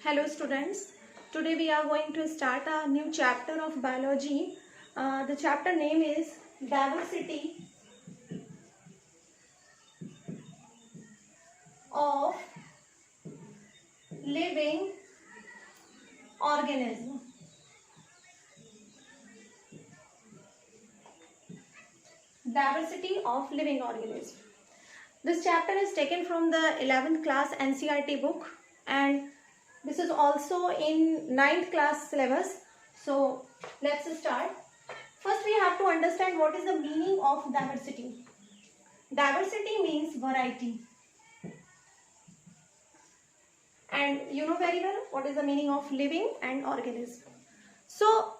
Hello students, today we are going to start a new chapter of biology. The chapter name is diversity of living organism. Diversity of living organism. This chapter is taken from the 11th class NCERT book and this is also in 9th class syllabus. So let's start. First we have to understand what is the meaning of diversity. Diversity means variety. And you know very well what is the meaning of living and organism. So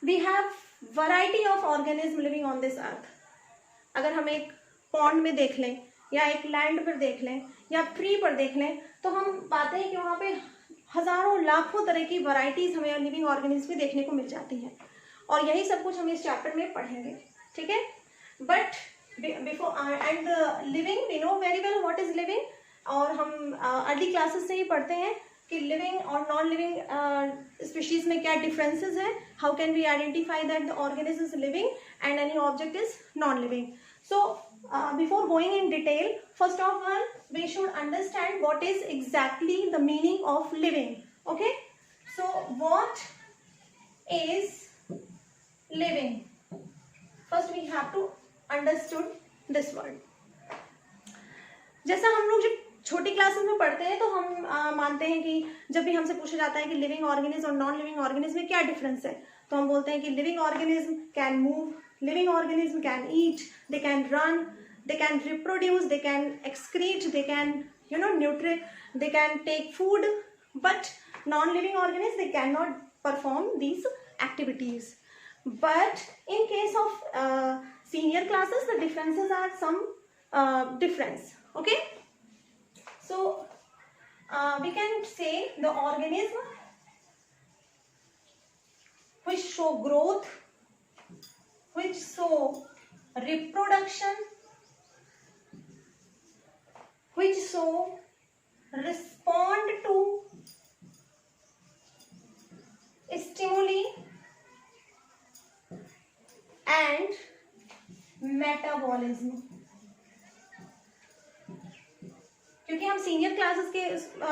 we have variety of organism living on this earth. अगर हम एक pond में देख लें या एक land पर देख लें या ट्री पर देख लें तो हम पाते हैं कि वहाँ पे हजारों लाखों तरह की वैरायटीज हमें लिविंग ऑर्गेनिज्म में देखने को मिल जाती हैं और यही सब कुछ हम इस चैप्टर में पढ़ेंगे. ठीक है, but before and living we know very well what is living और हम अर्ली क्लासेस से ही पढ़ते हैं कि लिविंग और नॉन लिविंग स्पीशीज में क्या डिफरेंसेस हैं. How can we identify that the organism is living and any object is non living. So before going in detail, first of all we should understand what is exactly the meaning of living. Okay, so what is living? First we have to understood this word. जैसा हम लोग जब छोटी classes में पढ़ते हैं तो हम मानते हैं कि जब भी हमसे पूछा जाता है कि लिविंग ऑर्गेनिज्म और नॉन लिविंग ऑर्गेनिज्म में क्या डिफरेंस है तो हम बोलते हैं कि living organism can move, living organism can eat, they can run, they can reproduce, they can excrete, they can nutrient, they can take food, but non-living organisms they cannot perform these activities. But in case of senior classes the differences are some difference. Okay, so we can say the organism which show growth, which show reproduction, which show respond to stimuli and metabolism. क्योंकि हम senior classes के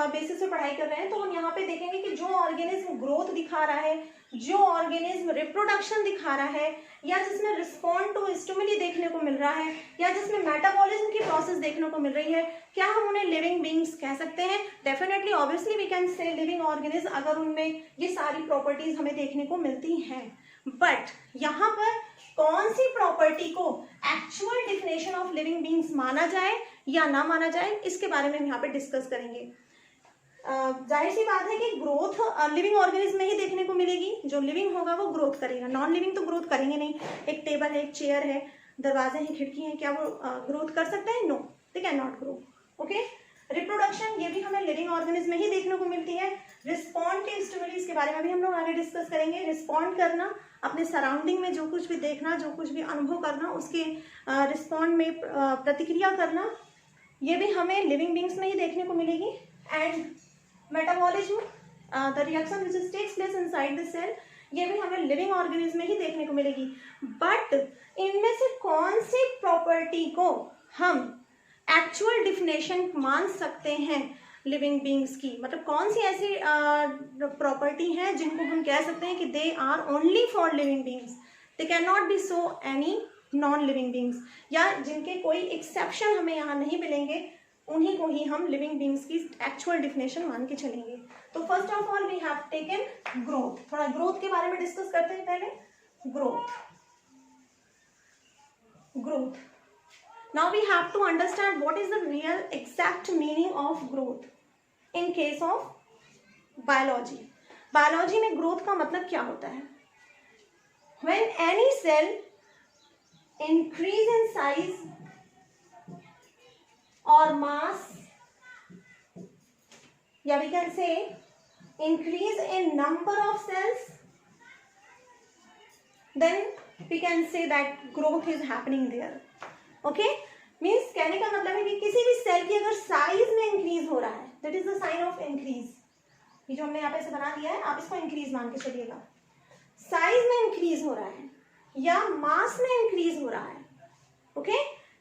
basis पे पढ़ाई कर रहे हैं तो हम यहाँ पे देखेंगे कि जो ऑर्गेनिज्म ग्रोथ दिखा रहा है, जो ऑर्गेनिज्म रिप्रोडक्शन दिखा रहा है या जिसमें रिस्पॉन्ड टू स्टिमुली देखने को मिल रहा है या जिसमें मेटाबॉलिज्म की प्रोसेस देखने को मिल रही है, क्या हम उन्हें लिविंग बींग्स कह सकते हैं? Definitely obviously we can say living organism अगर उनमें ये सारी प्रॉपर्टीज हमें देखने को मिलती हैं. बट यहाँ पर कौन सी प्रॉपर्टी को actual definition of living beings माना जाए या ना माना जाए इसके बारे में हम यहाँ पे डिस्कस करेंगे. जाहिर सी बात है कि ग्रोथ लिविंग ऑर्गेनिज्म में ही देखने को मिलेगी. जो लिविंग होगा वो ग्रोथ करेगा, नॉन लिविंग तो ग्रोथ करेंगे नहीं. एक टेबल है, एक चेयर है, दरवाजे हैं, खिड़की हैं, क्या वो ग्रोथ कर सकते हैं? No, they can not grow. Okay, reproduction ये भी हमें लिविंग ऑर्गेनिज्म में ही देखने को मिलती है. रिस्पॉन्ड टू स्टिमुली के बारे में भी हम लोग आगे डिस्कस करेंगे. रिस्पॉन्ड करना, अपने सराउंडिंग में जो कुछ भी देखना, जो कुछ भी अनुभव करना, उसके रिस्पॉन्ड में प्रतिक्रिया करना, ये भी हमें लिविंग बींग्स में ही देखने को मिलेगी. And metabolism, the reaction which takes place inside the cell, ये भी हमें लिविंग ऑर्गेनिज्म में ही देखने को मिलेगी. बट इनमें से कौन सी प्रॉपर्टी को हम एक्चुअल डिफिनेशन मान सकते हैं लिविंग बींग्स की? मतलब कौन सी ऐसी प्रॉपर्टी है जिनको हम कह सकते हैं कि they are only for living beings, they can not be so any non living beings, या जिनके कोई एक्सेप्शन हमें यहाँ नहीं मिलेंगे, उन्हीं को ही हम लिविंग बींग्स की एक्चुअल डिफिनेशन मान के चलेंगे. तो first of all we have taken growth. थोड़ा ग्रोथ के बारे में डिस्कस करते हैं पहले. Growth. Now we have to understand what is the real exact meaning of growth in case of biology. Biology में growth का मतलब क्या होता है? When any cell increase in size or mass, या we can say increase in number of cells, then we can say that growth is happening there. Okay, means कहने का मतलब है कि किसी भी सेल की अगर साइज में इंक्रीज हो रहा है that is the sign of increase, ये जो हमने यहाँ पे ऐसे बना दिया है, आप इसको इंक्रीज मान के चलिएगा। साइज में इंक्रीज हो रहा है या मास में इंक्रीज हो रहा है, okay.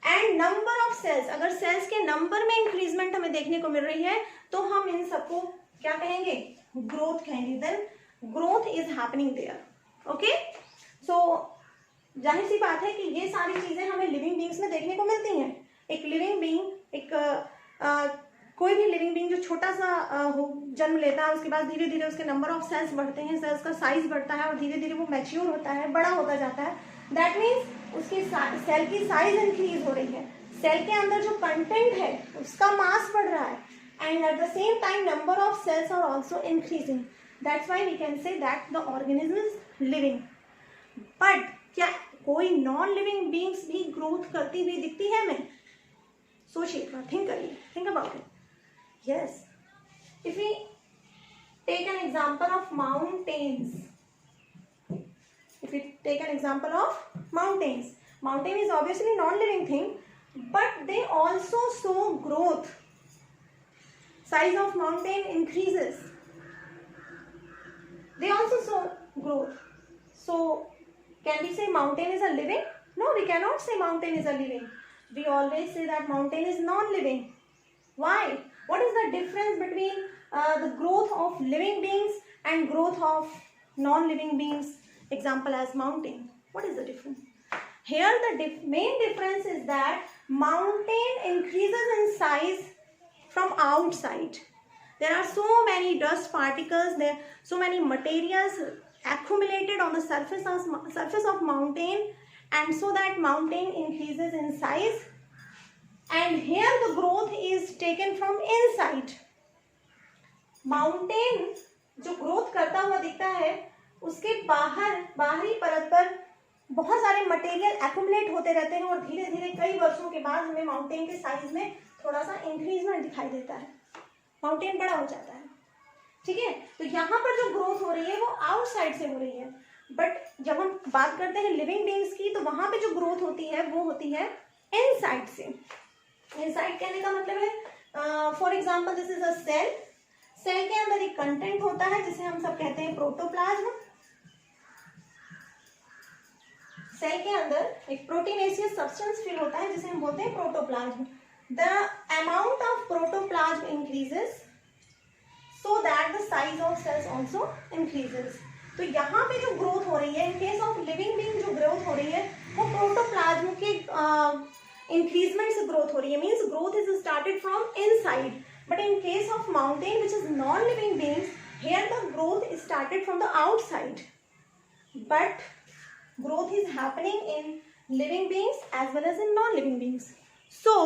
And number of cells, अगर सेल्स के नंबर में इंक्रीजमेंट हमें देखने को मिल रही है तो हम इन सबको क्या कहेंगे, ग्रोथ कहेंगे। Then growth is happening there, okay. So जाहिर सी बात है कि ये सारी चीजें हमें लिविंग बींग्स में देखने को मिलती हैं। एक लिविंग बींग, एक कोई भी लिविंग बींग जो छोटा सा जन्म लेता है, उसके बाद धीरे धीरे उसके नंबर ऑफ सेल्स बढ़ते हैं, सेल्स का साइज बढ़ता है और धीरे धीरे वो मैच्योर होता है, बड़ा होता जाता है। दैट मीन्स उसकी सेल की साइज इंक्रीज हो रही है, सेल के अंदर जो कंटेंट है उसका मास बढ़ रहा है, and at the same time number of cells are also increasing. That's why we can say that the organism is living. But क्या कोई नॉन लिविंग बींग्स भी ग्रोथ करती हुई दिखती है हमें? सोचिए, थिंक करिए, think about it. Yes, if we take an example of mountains, if we take an example of mountains, mountain is obviously non-living thing, but they also show growth. Size of mountain increases. They also show growth. So, can we say mountain is a living? No, we cannot say mountain is a living. We always say that mountain is non-living. Why? What is the difference between the growth of living beings and growth of non-living beings? Example as mountain. What is the difference? Here the main difference is that mountain increases in size from outside. There are so many dust particles, there so many materials accumulated on the surface of mountain, and so that mountain increases in size. And here the growth is taken from inside. Mountain जो growth करता हुआ दिखता है, उसके बाहरी परत पर बहुत सारे मटेरियल एक्युमुलेट होते रहते हैं और धीरे धीरे कई वर्षों के बाद हमें माउंटेन के साइज में थोड़ा सा इंक्रीजमेंट दिखाई देता है, माउंटेन बड़ा हो जाता है, ठीक है। तो यहाँ पर जो ग्रोथ हो रही है वो आउटसाइड से हो रही है, बट जब हम बात करते हैं लिविंग बींग्स की तो वहां पे जो ग्रोथ होती है वो होती है इनसाइड से। इनसाइड कहने का मतलब है, for example this is a cell, cell के अंदर एक कंटेंट होता है जिसे हम सब कहते हैं प्रोटोप्लाज्म। सेल के अंदर एक प्रोटीनेशियस सब्सटेंस फिल होता है जिसे हम बोलते हैं protoplasm. The amount of protoplasm increases so that the size of cells also increases. तो यहाँ पे जो ग्रोथ हो रही है, in case of living being जो ग्रोथ हो रही है वो प्रोटोप्लाज्म के इंक्रीजमेंट से ग्रोथ हो रही है, means growth is started from inside. But in case of mountain which is non living beings, here the growth is started from the outside, but growth is happening in living beings as well as in non-living beings. So,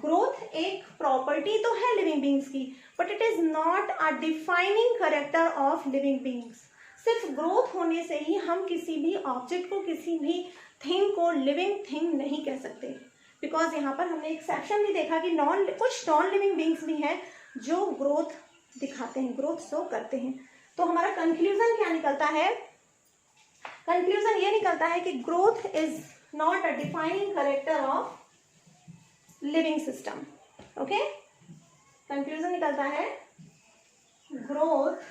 growth एक property तो है living beings की, but it is not a defining character of living beings. सिर्फ growth होने से ही हम किसी भी object को, किसी भी thing को living thing नहीं कह सकते, because यहाँ पर हमने एक section भी देखा कि कुछ non-living beings भी हैं जो growth दिखाते हैं, growth show करते हैं। तो हमारा conclusion क्या निकलता है? कंक्लूजन ये निकलता है कि growth is not a defining character of living system. Okay, conclusion निकलता है growth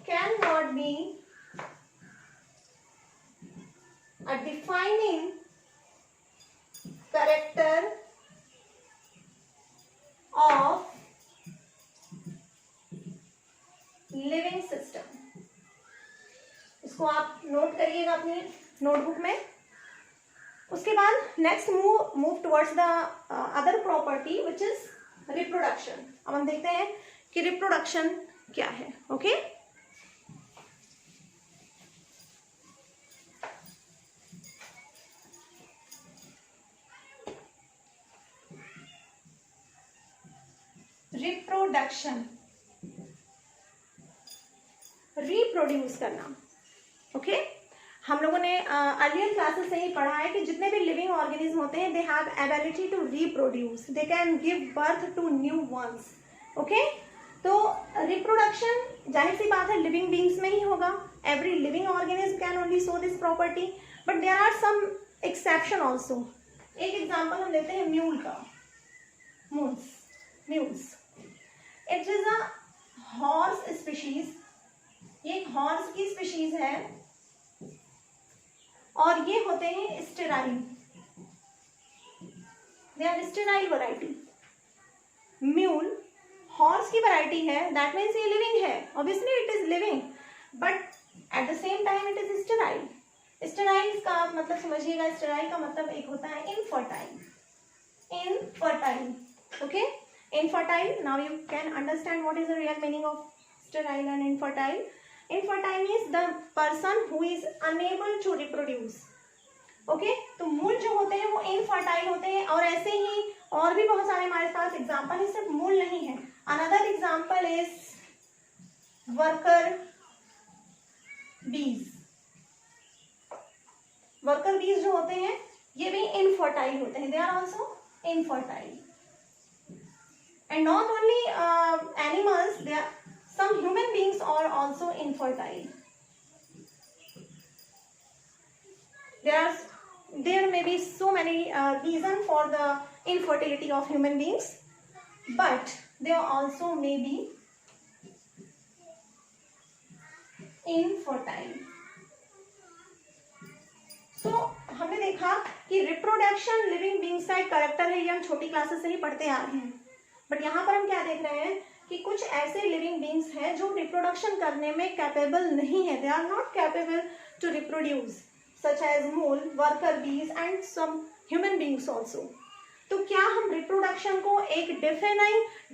can not B a defining character of living system. इसको आप नोट करिएगा अपनी नोटबुक में। उसके बाद next move towards the other property which is reproduction. अब हम देखते हैं कि रिप्रोडक्शन क्या है। ओके, रिप्रोडक्शन, रिप्रोड्यूस करना। ओके, हम लोगों ने अर्लियर क्लासेस से ही पढ़ा है कि जितने भी लिविंग ऑर्गेनिज्म होते हैं they have ability to reproduce, they can give birth to new ones. Okay, तो रिप्रोडक्शन जाहिर सी बात है लिविंग बींग्स में ही होगा। Every living organism can only show this property, but there are some exception also. एक एग्जाम्पल हम लेते हैं म्यूल का, मूस। mules. It is a horse species. ये एक हॉर्स की स्पीशीज है और ये होते हैं sterile. They are sterile variety. Mule horse की वैरायटी है, दैट मीन्स ये लिविंग है. Obviously it is living, but at the same time it is sterile. Sterile का मतलब समझिएगा, स्टेराइल का मतलब एक होता है infertile. Infertile, okay, infertile. Now you can understand what is the real meaning of sterile and infertile. Infertile means the person who is unable to reproduce. ओके, तो मूल जो होते हैं वो इनफर्टाइल होते हैं. और ऐसे ही और भी बहुत सारे हमारे पास एग्जाम्पल है, सिर्फ मूल नहीं है. Another example is worker bees. Worker bees जो होते हैं ये भी इनफर्टाइल होते हैं. They are also infertile. And not only animals, they are some human beings are also infertile. There may be so many reasons for the infertility of human beings, but there also may be infertile. So हमने देखा कि reproduction living beings का एक character है, ये हम छोटी classes से ही पढ़ते आ रहे हैं. बट यहाँ पर हम क्या देख रहे हैं कि कुछ ऐसे लिविंग बींग्स हैं जो रिप्रोडक्शन करने में कैपेबल नहीं है. They are not capable to reproduce, such as mule, worker bees and some human beings also. तो क्या हम रिप्रोडक्शन को एक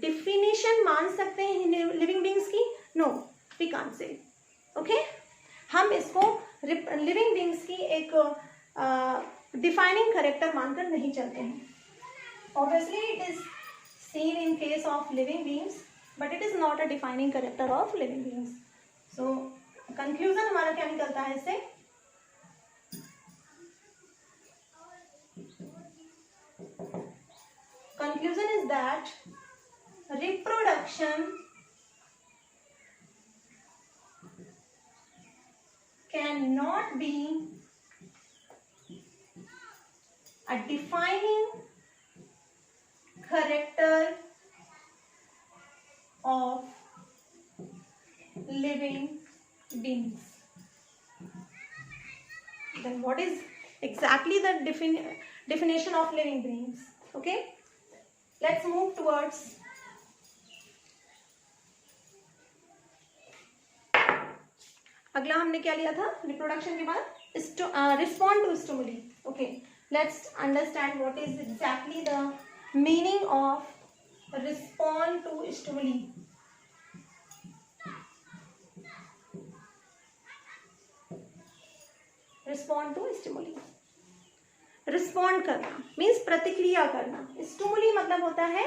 डिफिनेशन मान सकते हैं लिविंग बींग्स की? No, we can't say. Okay, हम इसको लिविंग बींग्स की एक डिफाइनिंग करेक्टर मानकर नहीं चलते हैं. Obviously it is seen in case of living beings, but it is not a defining character of living beings. So conclusion हमारा क्या निकलता है इससे? Conclusion is that reproduction cannot be a defining character of living beings. Then what is exactly the definition of living beings? Okay, let's move towards अगला. हमने क्या लिया था रिप्रोडक्शन के बाद? Respond to stimuli. Okay, let's understand what is exactly the meaning of respond to stimuli. Respond to stimuli. Respond करना means प्रतिक्रिया करना. Stimuli मतलब होता है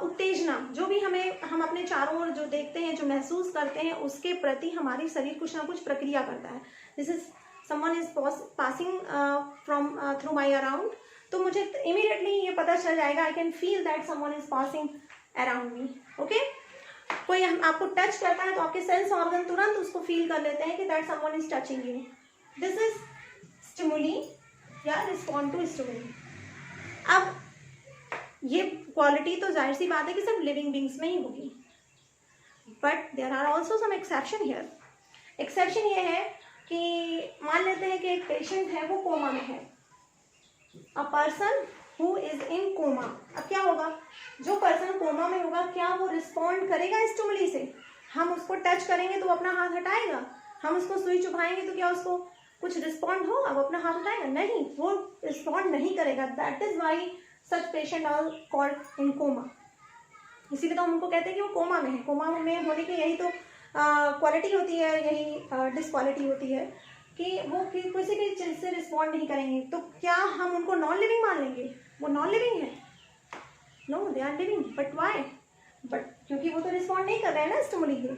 उत्तेजना. जो भी हम अपने चारों ओर जो देखते हैं, जो महसूस करते हैं, उसके प्रति हमारी शरीर कुछ ना कुछ प्रक्रिया करता है. This is someone is passing from through my around, तो मुझे इमीडिएटली ये पता चल जाएगा, I can feel that someone is passing around me. Okay, कोई आपको टच करता है तो आपके सेंस ऑर्गन तुरंत उसको फील कर लेते हैं कि that someone is touching you. This is stimuli या रिस्पॉन्ड टू स्टिमुली. अब ये क्वालिटी तो जाहिर सी बात है कि सिर्फ लिविंग बींग्स में ही होगी, but there are also some exception here. Exception ये है कि मान लेते हैं कि एक पेशेंट है, वो कोमा में है. A person who is in coma. अब क्या होगा? जो पर्सन कोमा में होगा, क्या वो रिस्पॉन्ड करेगा स्टिमुली से? हम उसको टच करेंगे तो वो अपना हाथ हटाएगा, हम उसको सुई चुभाएंगे तो क्या उसको कुछ रिस्पॉन्ड होगा? वो अपना हाथ हटाएगा? नहीं, वो रिस्पॉन्ड नहीं करेगा. That is why such patient are called in coma. इसीलिए तो हम उनको कहते हैं कि वो कोमा में है. कोमा में होने की यही तो क्वालिटी होती है, यही डिसक्वालिटी होती है कि वो किसी भी चीज से रिस्पॉन्ड नहीं करेंगे. तो क्या हम उनको नॉन लिविंग मान लेंगे? वो नॉन लिविंग है? No, they are living. But why? But क्योंकि वो तो रिस्पॉन्ड नहीं कर रहे हैं ना स्टिमुली के.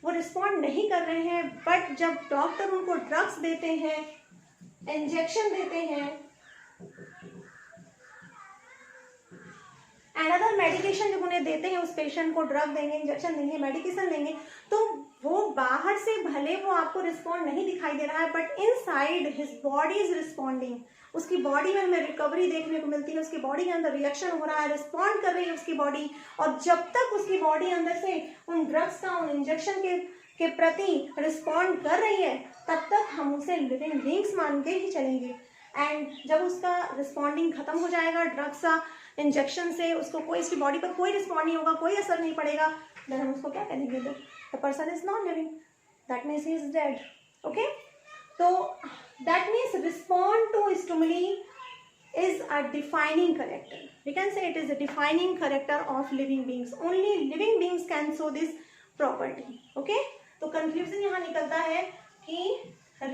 वो रिस्पॉन्ड नहीं कर रहे हैं, बट जब डॉक्टर उनको ड्रग्स देते हैं, इंजेक्शन देते हैं, एंड अदर मेडिकेशन जब उन्हें देते हैं, उस पेशेंट को ड्रग देंगे, इंजेक्शन देंगे, मेडिकेशन देंगे, तो वो बाहर से भले वो आपको रिस्पॉन्ड नहीं दिखाई दे रहा है, but inside his body is responding. उसकी बॉडी में हमें रिकवरी देखने को मिलती है, उसकी बॉडी के अंदर रिएक्शन हो रहा है, रिस्पॉन्ड कर रही है उसकी बॉडी। और जब तक उसकी बॉडी अंदर से उन ड्रग्स का, उन इंजेक्शन के प्रति रिस्पॉन्ड कर रही है, तब तक हम उसे लिविंग बीइंग्स मान के ही चलेंगे। एंड जब उसका रिस्पॉन्डिंग खत्म हो जाएगा ड्रग्स का इंजेक्शन से, उसको कोई, उसकी बॉडी पर कोई रिस्पॉन्ड नहीं होगा, कोई असर नहीं पड़ेगा, देन हम उसको क्या कहेंगे? The person is not living, that means he is dead. Okay, तो that means respond to stimuli is a defining character. We can say it is a defining character of living beings. Only living beings can show this property. Okay? तो conclusion यहाँ निकलता है कि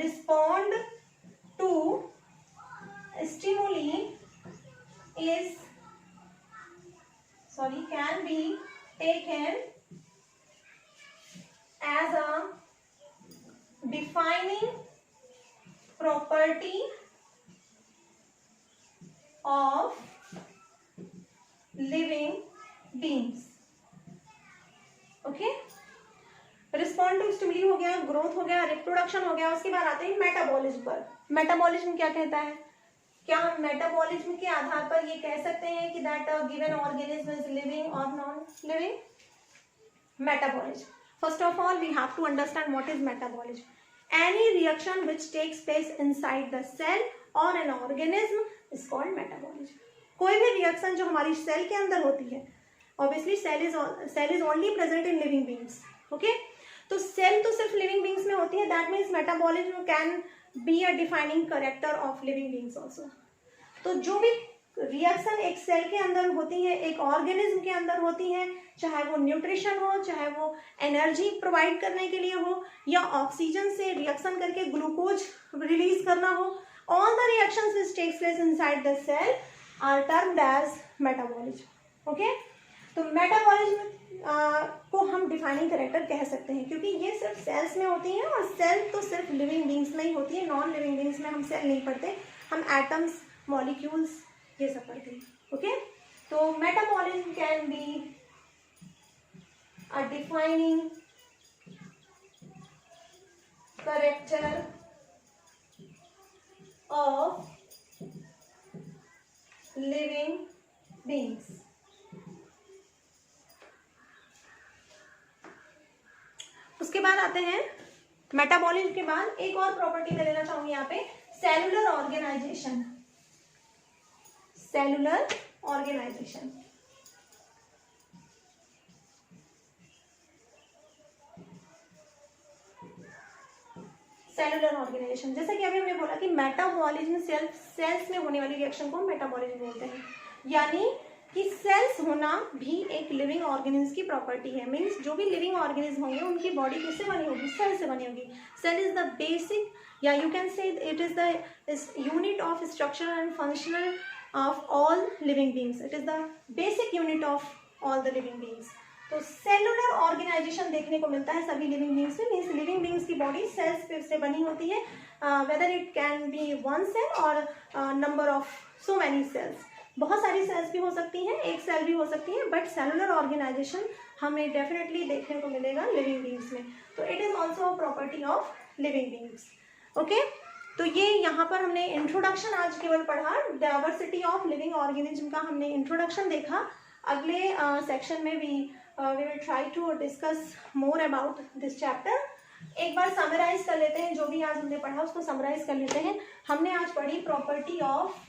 respond to stimuli can be taken as a defining property of living beings. Okay, respond to stimuli हो गया, growth हो गया, reproduction हो गया। उसके बाद आते हैं मेटाबॉलिज्म पर। मेटाबॉलिज्म क्या कहता है? क्या हम मेटाबॉलिज्म के आधार पर ये कह सकते हैं कि that given organism is living और non living? Metabolism, first of all we have to understand what is metabolism. Any reaction which takes place inside the cell और an organism is called metabolism. कोई भी reaction जो हमारी cell के अंदर होती है, obviously cell is only present in living beings. Okay, तो सेल तो सिर्फ लिविंग बीइंग्स में होती है, that means metabolism can be a defining character of living beings also. तो जो भी रिएक्शन एक सेल के अंदर होती है, एक ऑर्गेनिज्म के अंदर होती है, चाहे वो न्यूट्रिशन हो, चाहे वो एनर्जी प्रोवाइड करने के लिए हो, या ऑक्सीजन से रिएक्शन करके ग्लूकोज रिलीज करना हो, all the reactions which takes place inside the cell are termed as metabolism. Okay, तो मेटाबॉलिज्म को हम डिफाइनिंग कैरेक्टर कह सकते हैं, क्योंकि ये सिर्फ सेल्स में होती हैं, और सेल तो सिर्फ लिविंग बीइंग्स में ही होती है। नॉन लिविंग बीइंग्स में हम सेल नहीं पढ़ते, हम एटम्स, मॉलिक्यूल्स, ये सब पढ़ते हैं। ओके, तो metabolism can be a defining character of living beings. उसके बाद आते हैं मेटाबॉलिज्म के बाद एक और प्रॉपर्टी मैं लेना चाहूंगी यहाँ पे, cellular organization. Cellular organization, cellular organization, जैसे कि अभी हमने बोला कि मेटाबॉलिज्म सेल्स में होने वाली रिएक्शन को मेटाबॉलिज्म बोलते हैं, यानी कि सेल्स होना भी एक लिविंग ऑर्गेनिज्म की प्रॉपर्टी है। मींस जो भी लिविंग ऑर्गेनिज्म होंगे उनकी बॉडी किससे बनी होगी? सेल से बनी होगी। सेल इज द बेसिक, या you can say it is the unit of structure and functional of all living beings. It is the basic unit of all the living beings. तो cellular organisation देखने को मिलता है सभी living beings में। Means living beings की body cells से बनी होती है, whether it can be one cell और number of so many cells. बहुत सारी सेल्स भी हो सकती हैं, एक सेल भी हो सकती है, बट सेलुलर ऑर्गेनाइजेशन हमें डेफिनेटली देखने को मिलेगा लिविंग बीइंग्स में। तो it is also a property of living beings. Okay, तो ये यहाँ पर हमने इंट्रोडक्शन आज केवल पढ़ा, डाइवर्सिटी ऑफ लिविंग ऑर्गेनिज्म का हमने इंट्रोडक्शन देखा। अगले सेक्शन में भी we will try to discuss more about this chapter. एक बार समराइज कर लेते हैं जो भी आज हमने पढ़ा, उसको समराइज कर लेते हैं। हमने आज पढ़ी property of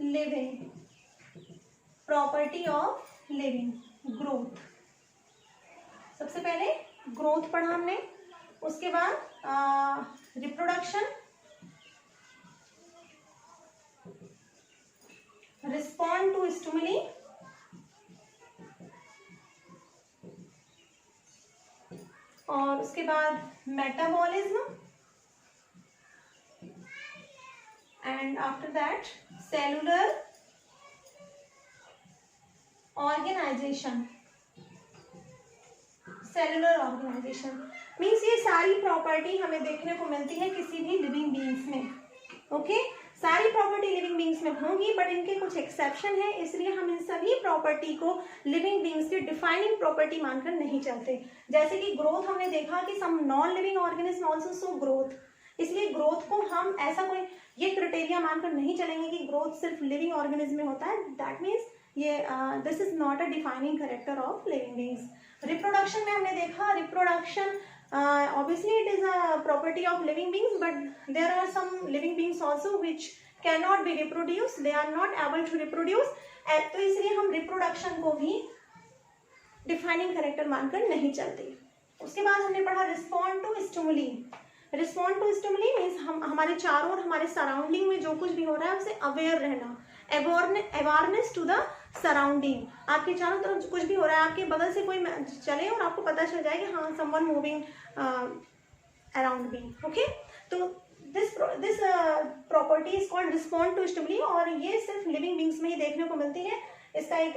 living, property of living, growth. सबसे पहले ग्रोथ पढ़ा हमने, उसके बाद रिप्रोडक्शन, रिस्पॉन्ड टू स्टिमुली, और उसके बाद metabolism, and after that cellular organization. Cellular organization means ये सारी प्रॉपर्टी हमें देखने को मिलती है किसी भी लिविंग बीइंग्स में। ओके, सारी प्रॉपर्टी लिविंग बींग्स में होंगी, बट इनके कुछ एक्सेप्शन है, इसलिए हम इन सभी प्रॉपर्टी को लिविंग बींग्स की डिफाइनिंग प्रॉपर्टी मानकर नहीं चलते। जैसे कि ग्रोथ हमने देखा कि some non living organism also show growth, इसलिए ग्रोथ को हम ऐसा कोई ये क्राइटेरिया मानकर नहीं चलेंगे कि ग्रोथ सिर्फ लिविंग ऑर्गेनिज्म में होता है। दैट मीन्स ये this is not a defining character of living beings. Reproduction में हमने देखा, reproduction obviously it is a property of living beings, but there are some living beings also which cannot be reproduced, they are not able to reproduce, तो इसलिए हम reproduction को भी defining character मानकर नहीं चलते। उसके बाद हमने पढ़ा respond to stimuli. Respond to stimuli means हम हमारे चारों और हमारे सराउंडिंग में जो कुछ भी हो रहा है उससे अवेयर रहना, अवेयरनेस टू द सराउंडिंग। आपके चारों तरफ कुछ भी हो रहा है, आपके बगल से कोई चले और आपको पता चल जाए कि हाँ someone moving around me, okay. तो this property is called respond to stimuli, और ये सिर्फ लिविंग बींग्स में ही देखने को मिलती है। इसका एक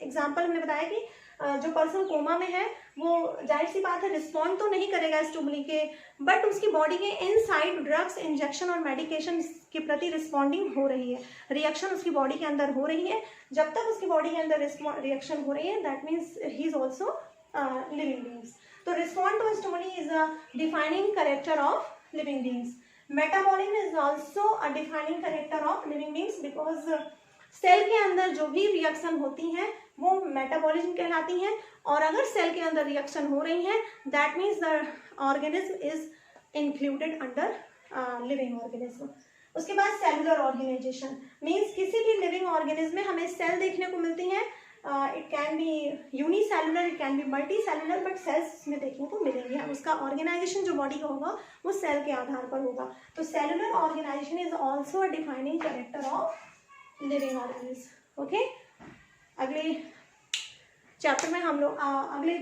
एग्जाम्पल हमने बताया कि जो पर्सन कोमा में है वो जाहिर सी बात है रिस्पॉन्ड तो नहीं करेगा स्टिमुली के, बट उसकी बॉडी के इनसाइड ड्रग्स, इंजेक्शन और मेडिकेशन के प्रति रिस्पॉन्डिंग हो रही है, रिएक्शन उसकी बॉडी के अंदर हो रही है। जब तक उसकी बॉडी के अंदर रिएक्शन हो रही है, that means he is also living beings. तो respond to stimuli is a defining character of living beings. Metabolism is also a defining character of living beings, because cell के अंदर जो भी रिएक्शन होती हैं वो मेटाबॉलिज्म कहलाती हैं, और अगर सेल के अंदर रिएक्शन हो रही है that means the organism is included under living organism. उसके बाद सेलुलर ऑर्गेनाइजेशन मीन्स किसी भी लिविंग ऑर्गेनिज्म में हमें सेल देखने को मिलती हैं। It can be unicellular, it can be multi cellular, but cells में देखने को मिलेंगे। उसका ऑर्गेनाइजेशन जो बॉडी का होगा वो सेल के आधार पर होगा। तो cellular organization is also a defining character of living organism, okay. अगले चैप्टर में हम लोग अगले